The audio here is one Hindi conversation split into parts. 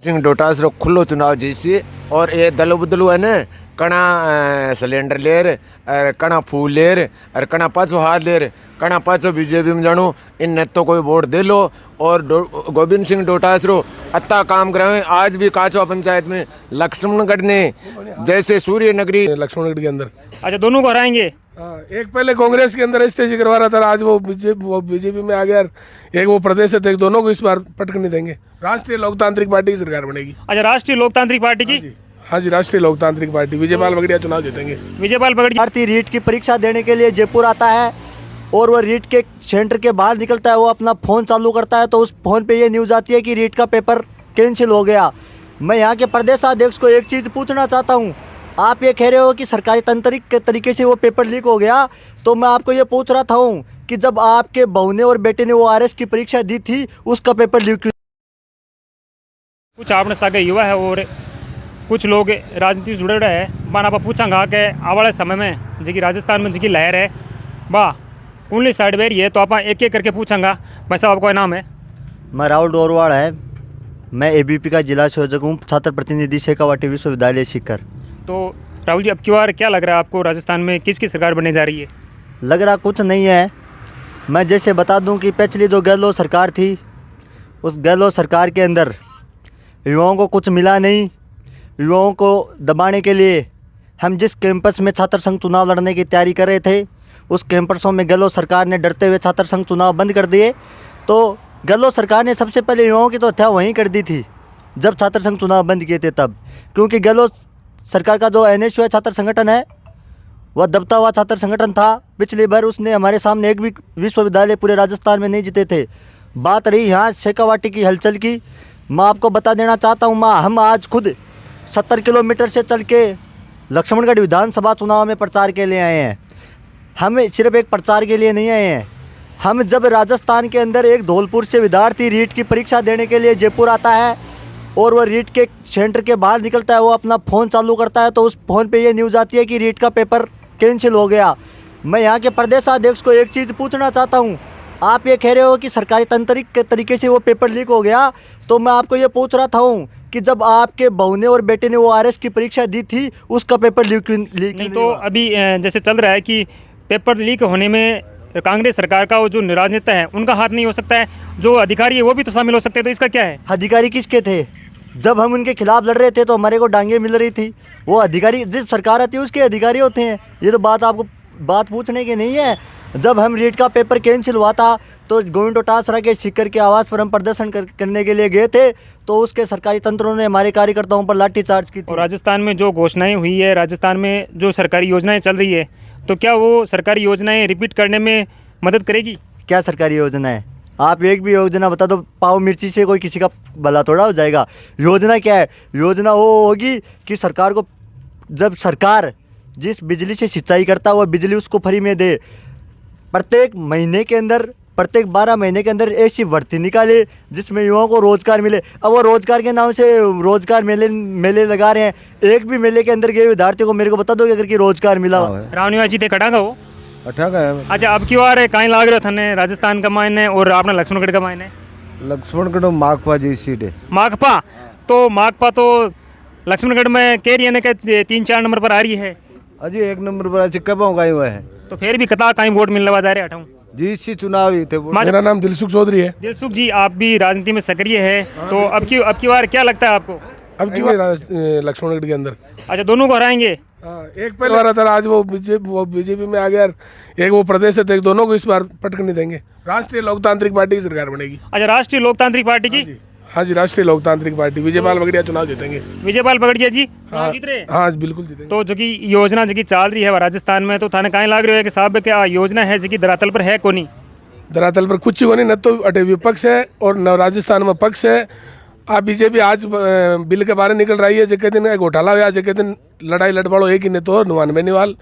सिंह डोटास रो खुलो चुनाव जीसी और ये दलो बदलू है ने कणा सिलेंडर लेर कणा फूल लेर और कणा पाछो हाथ लेर कणा पाछो बीजेपी में जानो इन ने तो कोई वोट दे लो। और गोविंद सिंह डोटास रो अत्ता काम कराए। आज भी काचवा पंचायत में लक्ष्मणगढ़ ने जैसे सूर्य नगरी लक्ष्मणगढ़ के अंदर अच्छा दोनों को हराएंगे। एक पहले कांग्रेस के अंदर इस्तेजी करवा रहा था, आज वो बीजेपी में आ गया। एक वो प्रदेश अध्यक्ष, दोनों को इस बार पटक नहीं देंगे। राष्ट्रीय लोकतांत्रिक पार्टी की सरकार बनेगी। अच्छा राष्ट्रीय लोकतांत्रिक पार्टी की? हाँ जी, राष्ट्रीय लोकतांत्रिक पार्टी। विजयपाल बगड़िया चुनाव जीतेंगे। विजयपाल बगड़िया भारतीय रीट की परीक्षा देने के लिए जयपुर आता है और वो रीट के सेंटर के बाहर निकलता है, वो अपना फ़ोन चालू करता है तो उस फ़ोन पे ये न्यूज़ आती है कि रीट का पेपर कैंसिल हो गया। मैं यहाँ के प्रदेश अध्यक्ष को एक चीज़ पूछना चाहता हूँ। आप ये कह रहे हो कि सरकारी तंत्रिक के तरीके से वो पेपर लीक हो गया, तो मैं आपको ये पूछ रहा था कि जब आपके बहू ने और बेटे ने वो आरएस की परीक्षा दी थी उसका पेपर लीक क्यों? कुछ आपने सागे युवा है और कुछ लोग राजनीति से जुड़े रहे हैं। बान आप पूछांगा कि आने वाले समय में जी राजस्थान में जी लहर है वाह कुंडली साइड बेर ये, तो आप एक एक करके पूछांगा। भाई साहब आपका नाम है? मैं राहुल डोरवाड़ है, मैं एबीपी का जिला संयोजक हूँ, छात्र प्रतिनिधि शेखावाटी विश्वविद्यालय सीकर। तो राहुल जी अब की बार क्या लग रहा है आपको, राजस्थान में किसकी सरकार बनने जा रही है? लग रहा कुछ नहीं है। मैं जैसे बता दूं कि पिछली जो गहलोत सरकार थी उस गहलोत सरकार के अंदर युवाओं को कुछ मिला नहीं। युवाओं को दबाने के लिए हम जिस कैंपस में छात्र संघ चुनाव लड़ने की तैयारी कर रहे थे उस कैंपसों में गहलोत सरकार ने डरते हुए छात्र संघ चुनाव बंद कर दिए। तो गहलोत सरकार ने सबसे पहले युवाओं की तो हत्या वहीं कर दी थी जब छात्र संघ चुनाव बंद किए थे तब, क्योंकि गहलोत सरकार का जो NSU छात्र संगठन है वह दबता हुआ छात्र संगठन था। पिछली बार उसने हमारे सामने एक भी विश्वविद्यालय पूरे राजस्थान में नहीं जीते थे। बात रही यहाँ शेखावाटी की हलचल की, मैं आपको बता देना चाहता हूँ हम आज खुद 70 किलोमीटर से चल के लक्ष्मणगढ़ विधानसभा चुनाव में प्रचार के लिए आए हैं। हम सिर्फ एक प्रचार के लिए नहीं आए हैं। हम जब राजस्थान के अंदर एक धौलपुर से विद्यार्थी रीट की परीक्षा देने के लिए जयपुर आता है और वह रीट के सेंटर के बाहर निकलता है, वो अपना फ़ोन चालू करता है तो उस फ़ोन पे ये न्यूज़ आती है कि रीट का पेपर कैंसिल हो गया। मैं यहाँ के प्रदेश अध्यक्ष को एक चीज़ पूछना चाहता हूँ। आप ये कह रहे हो कि सरकारी तंत्रिक के तरीके से वो पेपर लीक हो गया, तो मैं आपको ये पूछ रहा था कि जब आपके बहू ने और बेटे ने वो आरएस की परीक्षा दी थी उसका पेपर लीक नहीं तो अभी जैसे चल रहा है कि पेपर लीक होने में कांग्रेस सरकार का वो जो राजनेता है उनका हाथ नहीं हो सकता है, जो अधिकारी है वो भी तो शामिल हो सकते हैं, तो इसका क्या है? अधिकारी किसके थे? जब हम उनके खिलाफ लड़ रहे थे तो हमारे को डांगे मिल रही थी। वो अधिकारी जिस सरकार आती है उसके अधिकारी होते हैं। ये तो बात आपको बात पूछने की नहीं है। जब हम रीट का पेपर कैंसिल हुआ था तो गोविंद डोटासरा के सीकर के आवास पर हम प्रदर्शन करने के लिए गए थे, तो उसके सरकारी तंत्रों ने हमारे कार्यकर्ताओं पर लाठीचार्ज की थी। और राजस्थान में जो घोषणाएं हुई है, राजस्थान में जो सरकारी योजनाएं चल रही है, तो क्या वो सरकारी योजनाएं रिपीट करने में मदद करेगी? क्या सरकारी योजना है? आप एक भी योजना बता दो। पाव मिर्ची से कोई किसी का भला थोड़ा हो जाएगा। योजना क्या है? योजना वो होगी कि सरकार को, जब सरकार जिस बिजली से सिंचाई करता है वह बिजली उसको फ्री में दे। प्रत्येक महीने के अंदर, प्रत्येक 12 महीने के अंदर ऐसी भर्ती निकाले जिसमें युवाओं को रोजगार मिले। अब वो रोजगार के नाम से रोजगार मेले लगा रहे हैं। एक भी मेले के अंदर गए विद्यार्थियों को मेरे को बता दो अगर कि रोजगार मिला। रावनिया जी थे कटांगा वो है। अच्छा अब की बार कहीं लाग रहा था राजस्थान का मायने और अपना लक्ष्मणगढ़ का मायने? लक्ष्मणगढ़ माकपा जी सीट है। माकपा तो लक्ष्मणगढ़ में कह रही है ना कि 3-4 नंबर पर आ रही है। अजी 1 नंबर पर कब गए हुए हैं, तो फिर भी कता कहीं वोट मिलने जा रहे हटाऊँ जी सी चुनाव ही थे। मेरा नाम दिलसुख चौधरी है। दिलसुख जी आप भी राजनीति में सक्रिय है, तो अब की बार क्या लगता है आपको? अब की बार लक्ष्मणगढ़ के अंदर अच्छा दोनों को हराएंगे। एक पहले आ रहा था, आज वो बीजेपी में आ गया। एक वो प्रदेश अध्यक्ष, दोनों को इस बार पटक नहीं देंगे। राष्ट्रीय लोकतांत्रिक पार्टी की सरकार बनेगी। अच्छा राष्ट्रीय लोकतांत्रिक पार्टी की? हाँ जी, राष्ट्रीय लोकतांत्रिक पार्टी। विजयपाल बगड़िया चुनाव जीतेंगे। विजयपाल बगड़िया जी जीत रहे? हाँ बिल्कुल जीतेंगे। तो जो की योजना जो की चल रही है राजस्थान में, तो थाने कहीं लाग रही है कि साहब क्या योजना है जो की धरातल पर है कोनी? धरातल पर कुछ ही नहीं, न तो अटे विपक्ष है और न राजस्थान में पक्ष है। आप बीजेपी आज बिल के बारे निकल रही है, जगह दिन घोटाला हुआ, जगह दिन लड़ाई लड़वाड़ो एक ही ने तो नुमान बेनीवाल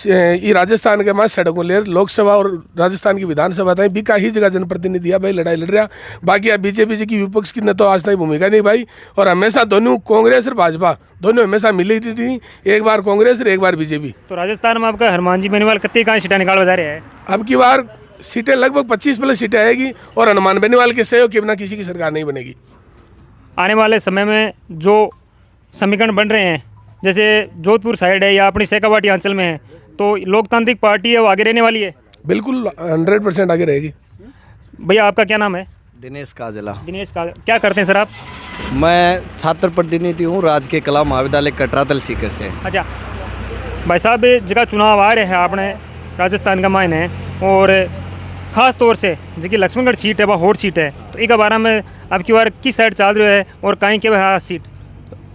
ये राजस्थान के माँ सड़कों ले लोकसभा और राजस्थान की विधानसभा था भी का ही जगह जनप्रतिनिधि है भाई लड़ाई लड़ रहा। बाकी अब बीजेपी जी की विपक्ष की न तो आज तक भूमिका नहीं भाई, और हमेशा दोनों कांग्रेस और भाजपा दोनों हमेशा मिली थी, एक बार कांग्रेस और एक बार बीजेपी। तो राजस्थान में आपका हनुमान जी बेनीवाल कितनी कहाँ सीटें निकाल बता रहे हैं? अब की बार सीटें लगभग 25 प्लस सीटें आएगी और हनुमान बेनीवाल के सहयोग के बिना किसी की सरकार नहीं बनेगी। आने वाले समय में जो समीकरण बन रहे हैं, जैसे जोधपुर साइड है या अपनी शेखावाटी अंचल में है, तो लोकतांत्रिक पार्टी है वो आगे रहने वाली है? बिल्कुल 100% आगे रहेगी। भैया आपका क्या नाम है? दिनेश काजला। दिनेश का क्या करते हैं सर आप? मैं छात्र प्रतिनिधि हूँ राजकीय कला महाविद्यालय कटरा तल सीकर से। अच्छा भाई साहब, जगह चुनाव आ रहे हैं आपने राजस्थान का मायने है, और ख़ास तौर से जी लक्ष्मणगढ़ सीट है वह हॉट सीट है, तो एक बारे में अब की बार किस साइड चल रही है और कहीं के वह सीट?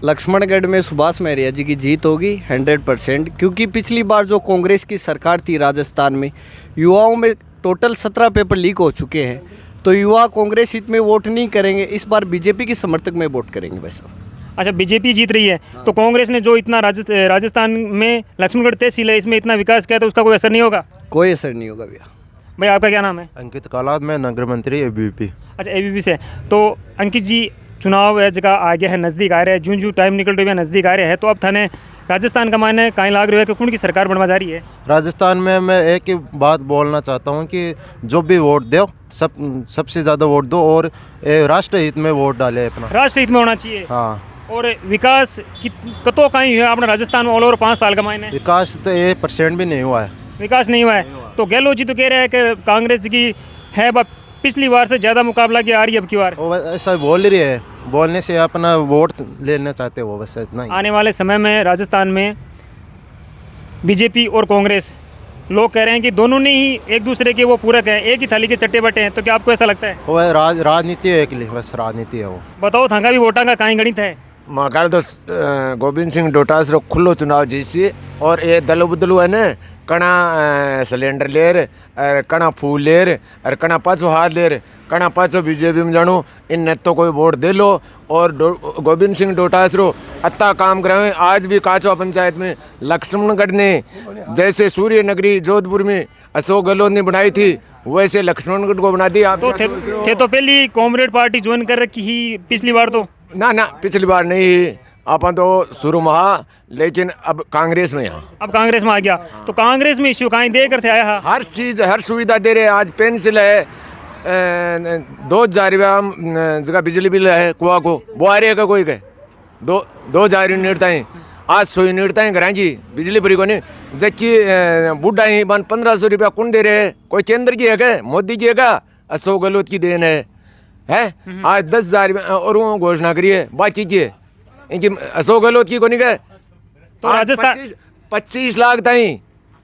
लक्ष्मणगढ़ में सुभाष महरिया जी की जीत होगी 100%, क्योंकि पिछली बार जो कांग्रेस की सरकार थी राजस्थान में, युवाओं में टोटल 17 पेपर लीक हो चुके हैं, तो युवा कांग्रेस हित में वोट नहीं करेंगे, इस बार बीजेपी की समर्थक में वोट करेंगे भाई साहब। अच्छा, बीजेपी जीत रही है, तो कांग्रेस ने जो इतना राजस्थान में लक्ष्मणगढ़ तहसील है इसमें इतना विकास किया, तो उसका कोई असर नहीं होगा? कोई असर नहीं होगा भैया। भाई आपका क्या नाम है? अंकित कालाद, में नगर मंत्री एबीवीपी। अच्छा, एबीपी से। तो अंकित जी, चुनाव है जगह आगे है, नज़दीक आ रहे हैं, जून टाइम निकल रही है, नज़दीक आ रहे हैं, तो अब थाने राजस्थान का मायने कहीं लाग रहा है कि कौन की सरकार बनवा जा रही है? राजस्थान में मैं एक ही बात बोलना चाहता हूँ कि जो भी वोट दो सबसे ज़्यादा वोट दो और राष्ट्र हित में वोट डाले अपना। राष्ट्र हित में होना चाहिए। हाँ, और विकास कतो कहीं है अपना राजस्थान में ऑल ओवर 5 साल का मायने? विकास तो 1% भी नहीं हुआ है। विकास नहीं हुआ है, तो गहलोत जी तो कह रहे हैं कि कांग्रेस की है पिछली बार से ज़्यादा मुकाबला की आ रही है अब की बार। वो ऐसा बोल रही है, बोलने से अपना वोट लेना चाहते हो, बस इतना ही। आने वाले समय में राजस्थान में बीजेपी और कांग्रेस, लोग कह रहे हैं कि दोनों ने ही एक दूसरे के वो पूरक हैं, एक ही थाली के चट्टे बटे हैं, तो क्या आपको ऐसा लगता है? वो राजनीति है, एक बस राजनीति है वो। बताओ थांगा भी वोटा का कहीं गणित है? मगर तो गोविंद सिंह डोटासरा खुलो चुनाव जीसी, और ये दलो बदलू है न, कणा सिलेंडर लेर, कणा फूल लेर, और कणा पाछो हाथ लेर, कणा पाछो बीजेपी में जानो, इन ने तो कोई वोट दे लो। और गोविंद सिंह डोटासरा अत्ता काम कराए। आज भी काचो पंचायत में लक्ष्मणगढ़ ने जैसे सूर्य नगरी जोधपुर में अशोक गहलोत ने बनाई थी, वैसे लक्ष्मणगढ़ को बना दी। आप तो थे तो पहली कॉमरेड पार्टी ज्वाइन कर रखी ही पिछली बार तो? ना पिछली बार नहीं, अपन तो शुरू महा, लेकिन अब कांग्रेस में यहाँ। अब कांग्रेस में आ गया, तो कांग्रेस में इश्यू कहीं दे करते आया? हर चीज़ हर सुविधा दे रहे हैं। आज पेंसिल है, 2000 रुपया जगह बिजली बिल है कुआ को, वो आ रही है कोई के 2000 यूनिट ताई, आज 100 यूनिट ताई घर जी बिजली फ्री को नहीं, जबकि बुढ़ा ही बन 1500 रुपया कौन दे रहे हैं? कोई केंद्र की है क्या? मोदी की है क्या? अशोक गहलोत की देन है? आज 10,000 और वो घोषणा करी है, बाकी की है इनकी अशोक गहलोत की को नहीं गए। तो राजस्थान 25 लाख ताई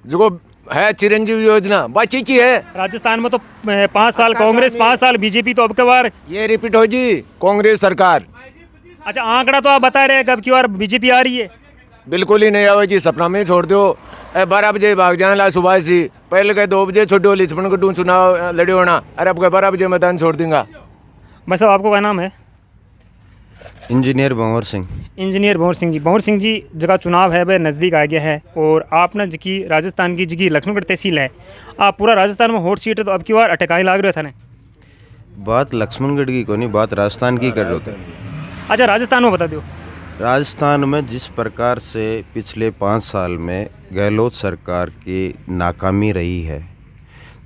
जो है चिरंजीवी योजना, बाकी की है। राजस्थान में तो 5 साल कांग्रेस, 5 साल बीजेपी, तो अब की बार ये रिपीट हो जी कांग्रेस सरकार। अच्छा, आंकड़ा तो आप बता रहे हैं कि अब की बार बीजेपी आ रही है? बिल्कुल ही नहीं आवे जी, सपना में छोड़ दो। 12 बजे भाग जाना ला सुबह से, पहले कहे 2 बजे छोड़ो लक्ष्मणगढ़ चुनाव लड़े होना, अरे अब 12 बजे मैदान छोड़ दूंगा। भाई साहब आपको क्या नाम है? इंजीनियर भंवर सिंह। इंजीनियर भंवर सिंह जी। भंवर सिंह जी, जगह चुनाव है वह नज़दीक आ गया है, और आपने जी राजस्थान की जी लक्ष्मणगढ़ तहसील है, आप पूरा राजस्थान में हॉट सीट है, तो अब की बार अटकाई लाग रहे थे ने? बात लक्ष्मणगढ़ की कोनी, बात राजस्थान की कर रहे थे। अच्छा, राजस्थान में बता दो। राजस्थान में जिस प्रकार से पिछले 5 साल में गहलोत सरकार की नाकामी रही है,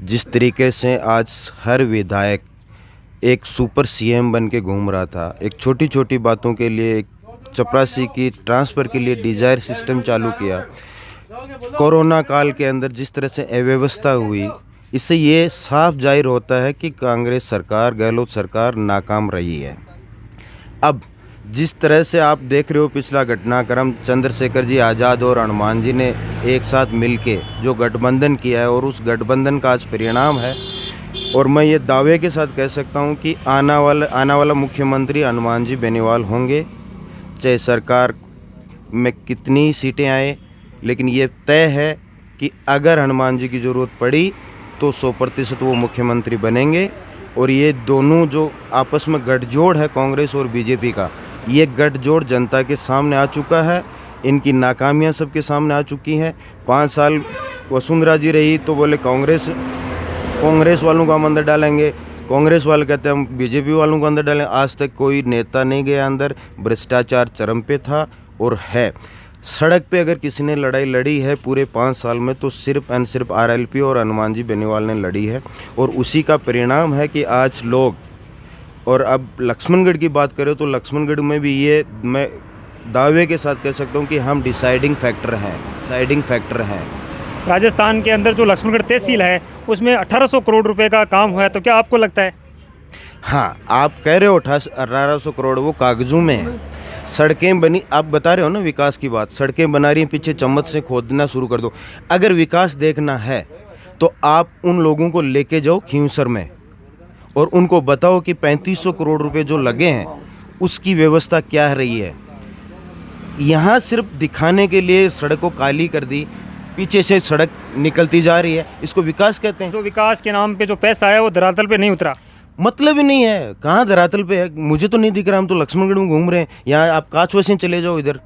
जिस तरीके से आज हर विधायक एक सुपर सीएम बन के घूम रहा था, एक छोटी छोटी बातों के लिए, एक चपरासी की ट्रांसफ़र के लिए डिज़ायर सिस्टम चालू किया, कोरोना काल के अंदर जिस तरह से अव्यवस्था हुई, इससे ये साफ जाहिर होता है कि कांग्रेस सरकार, गहलोत सरकार नाकाम रही है। अब जिस तरह से आप देख रहे हो पिछला घटनाक्रम, चंद्रशेखर जी आज़ाद और हनुमान जी ने एक साथ मिलके जो गठबंधन किया है, और उस गठबंधन का आज परिणाम है, और मैं ये दावे के साथ कह सकता हूँ कि आना वाला मुख्यमंत्री हनुमान जी बेनीवाल होंगे, चाहे सरकार में कितनी सीटें आए, लेकिन ये तय है कि अगर हनुमान जी की ज़रूरत पड़ी तो 100% वो मुख्यमंत्री बनेंगे। और ये दोनों जो आपस में गठजोड़ है कांग्रेस और बीजेपी का, ये गठजोड़ जनता के सामने आ चुका है, इनकी नाकामियां सबके सामने आ चुकी हैं। 5 साल वसुंधरा जी रही तो बोले कांग्रेस वालों को हम अंदर डालेंगे, कांग्रेस वाले कहते हैं हम बीजेपी वालों को अंदर डालें। आज तक कोई नेता नहीं गया अंदर, भ्रष्टाचार चरम पे था और है। सड़क पे अगर किसी ने लड़ाई लड़ी है पूरे 5 साल में, तो सिर्फ एंड सिर्फ आरएलपी और हनुमान जी बेनीवाल ने लड़ी है, और उसी का परिणाम है कि आज लोग और अब लक्ष्मणगढ़ की बात करें तो लक्ष्मणगढ़ में भी ये मैं दावे के साथ कह सकता हूँ कि हम डिसाइडिंग फैक्टर हैं। राजस्थान के अंदर जो लक्ष्मणगढ़ तहसील है उसमें 1800 करोड़ रुपए का काम हुआ है, तो क्या आपको लगता है? हाँ, आप कह रहे हो 1800 करोड़ वो कागजों में है। सड़कें बनी, आप बता रहे हो ना विकास की बात, सड़कें बना रही हैं, पीछे चम्मच से खोदना शुरू कर दो। अगर विकास देखना है तो आप उन लोगों को लेके जाओ खींवसर में और उनको बताओ कि 3500 करोड़ रुपए जो लगे हैं उसकी व्यवस्था क्या रही है। यहाँ सिर्फ दिखाने के लिए सड़क को काली कर दी, पीछे से सड़क निकलती जा रही है, इसको विकास कहते हैं। जो विकास के नाम पे जो पैसा है वो धरातल पे नहीं उतरा, मतलब ही नहीं है। कहाँ धरातल पे है, मुझे तो नहीं दिख रहा। हम तो लक्ष्मणगढ़ में घूम रहे हैं, यहाँ आप काचवा से चले जाओ, इधर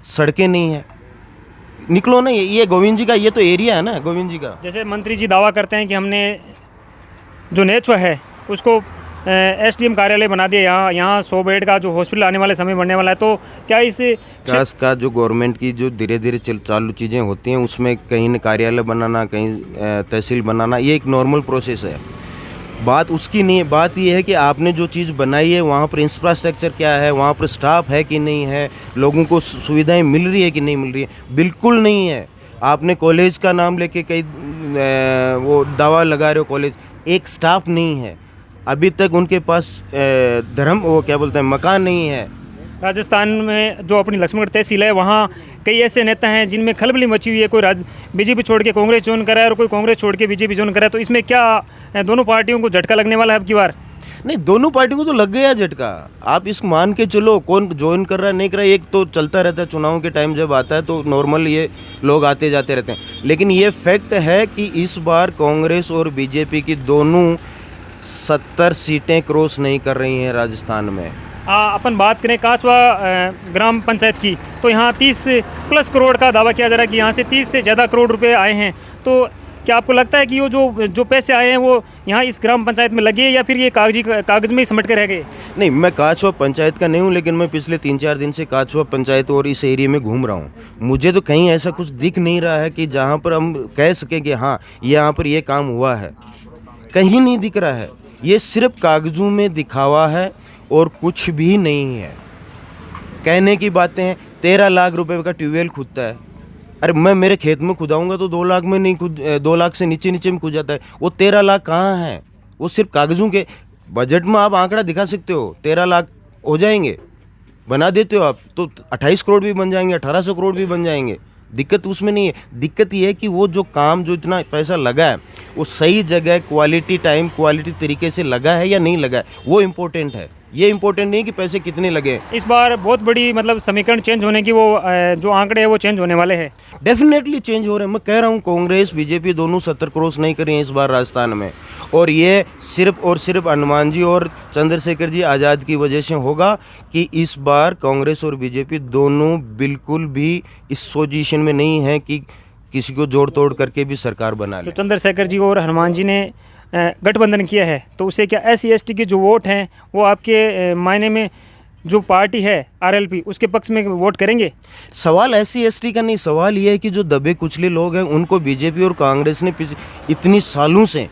सड़कें नहीं है, निकलो ना। ये गोविंद जी का ये तो एरिया है ना, गोविंद जी का। जैसे मंत्री जी दावा करते हैं कि हमने जो नेचुआ है उसको एसडीएम कार्यालय बना दिया, यहाँ 100 बेड का जो हॉस्पिटल आने वाले समय बनने वाला है, तो क्या इस विकास का जो गवर्नमेंट की जो धीरे धीरे चालू चीज़ें होती हैं उसमें कहीं न कार्यालय बनाना, कहीं तहसील बनाना, ये एक नॉर्मल प्रोसेस है। बात उसकी नहीं है, बात ये है कि आपने जो चीज़ बनाई है वहाँ पर इंफ्रास्ट्रक्चर क्या है, वहाँ पर स्टाफ है कि नहीं है, लोगों को सुविधाएं मिल रही है कि नहीं मिल रही है। बिल्कुल नहीं है। आपने कॉलेज का नाम लेके कई वो दावा लगा रहे हो, कॉलेज एक स्टाफ नहीं है, अभी तक उनके पास वो क्या बोलते हैं मकान नहीं है। राजस्थान में जो अपनी लक्ष्मणगढ़ तहसील है वहाँ कई ऐसे नेता हैं जिनमें खलबली मची हुई है, कोई बीजेपी छोड़ के कांग्रेस ज्वाइन करा है और कोई कांग्रेस छोड़ के बीजेपी ज्वाइन करा है, तो इसमें क्या दोनों पार्टियों को झटका लगने वाला है अब की बार? नहीं, दोनों पार्टियों को तो लग गया झटका। आप इस मान के चलो, कौन ज्वाइन कर रहा है नहीं कर रहा है, एक तो चलता रहता है, चुनाव के टाइम जब आता है तो नॉर्मल ये लोग आते जाते रहते हैं। लेकिन ये फैक्ट है कि इस बार कांग्रेस और बीजेपी की दोनों 70 सीटें क्रॉस नहीं कर रही हैं राजस्थान में। अपन बात करें काचवा ग्राम पंचायत की, तो यहाँ 30+ करोड़ का दावा किया जा रहा है कि यहाँ से 30 से ज़्यादा करोड़ रुपए आए हैं। तो क्या आपको लगता है कि वो जो पैसे आए हैं वो यहाँ इस ग्राम पंचायत में लगे या फिर ये कागज़ में ही सिमट के रह गए? नहीं, मैं काचवा पंचायत का नहीं हूँ, लेकिन मैं पिछले 3-4 दिन से काचवा पंचायत और इस एरिया में घूम रहा हूँ। मुझे तो कहीं ऐसा कुछ दिख नहीं रहा है कि जहाँ पर हम कह सकें कि हाँ यहाँ पर ये काम हुआ है, कहीं नहीं दिख रहा है। ये सिर्फ कागजों में दिखावा है और कुछ भी नहीं है। कहने की बातें हैं, 13 लाख रुपए का ट्यूबवेल खुदता है। अरे मैं मेरे खेत में खुदाऊंगा तो 2 लाख में नहीं खुद, 2 लाख से नीचे में खुद जाता है। वो 13 लाख कहाँ है? वो सिर्फ कागजों के बजट में आप आंकड़ा दिखा सकते हो, 13 लाख हो जाएंगे, बना देते हो आप तो 28 करोड़ भी बन जाएंगे, 1800 करोड़ भी बन जाएंगे। दिक्कत उसमें नहीं है। दिक्कत ये है कि वो जो काम जो इतना पैसा लगा है वो सही जगह, क्वालिटी टाइम, क्वालिटी तरीके से लगा है या नहीं लगा है, वो इम्पोर्टेंट है। ये इम्पोर्टेंट नहीं कि पैसे कितने लगे। इस बार बहुत बड़ी मतलब समीकरण चेंज होने की, वो जो आंकड़े हैं वो चेंज होने वाले हैं। डेफिनेटली चेंज हो रहे हैं। मैं कह रहा हूँ कांग्रेस बीजेपी दोनों 70 क्रॉस नहीं कर रही हैं इस बार राजस्थान में, और ये सिर्फ और सिर्फ हनुमान जी और चंद्रशेखर जी आज़ाद की वजह से होगा कि इस बार कांग्रेस और बीजेपी दोनों बिल्कुल भी इस पोजीशन में नहीं है कि किसी को जोड़ तोड़ करके भी सरकार बना ले। तो चंद्रशेखर जी और हनुमान जी ने गठबंधन किया है, तो उससे क्या SC/ST के जो वोट हैं वो आपके मायने में जो पार्टी है RLP उसके पक्ष में वोट करेंगे? सवाल SC/ST का नहीं, सवाल ये है कि जो दबे कुचले लोग हैं उनको बीजेपी और कांग्रेस ने इतनी सालों से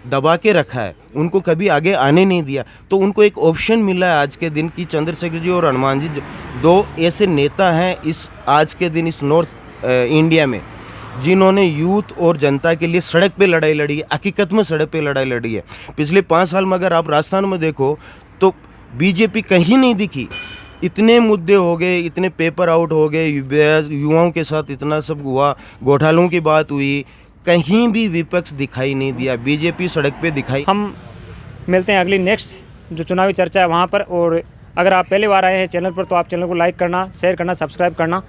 दबा के रखा है, उनको कभी आगे आने नहीं दिया। तो उनको एक ऑप्शन मिला है आज के दिन की चंद्रशेखर जी और हनुमान जी दो ऐसे नेता हैं इस आज के दिन इस नॉर्थ इंडिया में जिन्होंने यूथ और जनता के लिए सड़क पे लड़ाई लड़ी है, हकीकत में सड़क पे लड़ाई लड़ी है। पिछले 5 साल में अगर आप राजस्थान में देखो तो बीजेपी कहीं नहीं दिखी। इतने मुद्दे हो गए, इतने पेपर आउट हो गए, युवाओं के साथ इतना सब हुआ, घोटालों की बात हुई, कहीं भी विपक्ष दिखाई नहीं दिया, बीजेपी सड़क पे दिखाई। हम मिलते हैं अगली नेक्स्ट जो चुनावी चर्चा है वहाँ पर। और अगर आप पहली बार आए हैं चैनल पर तो आप चैनल को लाइक करना, शेयर करना, सब्सक्राइब करना